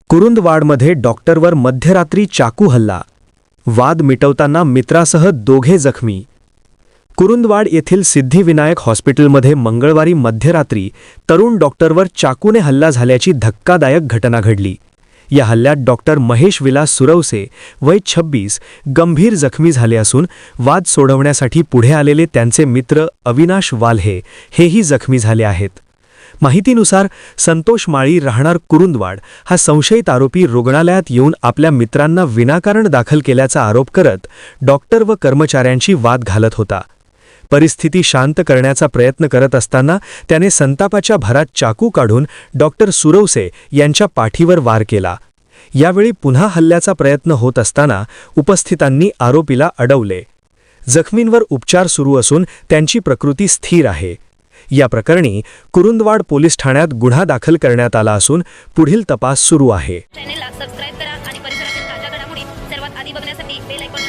कुरुंदवाडमध्ये डॉक्टरवर मध्यरात्री चाकू हल्ला, वाद मिटवताना मित्रासह दोघे जखमी। कुरुंदवाड येथील सिद्धिविनायक हॉस्पिटलमध्ये मंगळवारी मध्यरात्री तरुण डॉक्टरवर चाकूने हल्ला झाल्याची धक्कादायक घटना घडली। या हल्ल्यात डॉक्टर महेश विलास सुरवसे वय 26 गंभीर जखमी झाले असून वाद सोडवण्यासाठी पुढे आलेले त्यांचे मित्र अविनाश वाल्हे हेही जखमी झाले आहेत। माहितीनुसार संतोष माळी राहणार कुरुंदवाड हा संशयित आरोपी रुग्णालयात येऊन आपल्या मित्रांना विनाकारण दाखल केल्याचा आरोप करत डॉक्टर व कर्मचाऱ्यांशी वाद घालत होता। परिस्थिती शांत करण्याचा प्रयत्न करत असताना त्याने संतापाच्या भरात चाकू काढून डॉक्टर सुरवसे यांच्या पाठीवर वार केला। यावेळी पुन्हा हल्ल्याचा प्रयत्न होत असताना उपस्थितांनी आरोपीला अडवले। जखमींवर उपचार सुरू असून त्यांची प्रकृती स्थिर आहे। या प्रकरणी कुरुंदवाड पोलीस ठाण्यात गुन्हा दाखल करण्यात आला असून पुढील तपास सुरू आहे। चॅनलला सबस्क्राइब करा आणि परिसरातील ताज्या घडामोडी सर्वात आधी बघण्यासाठी बेल आयकॉन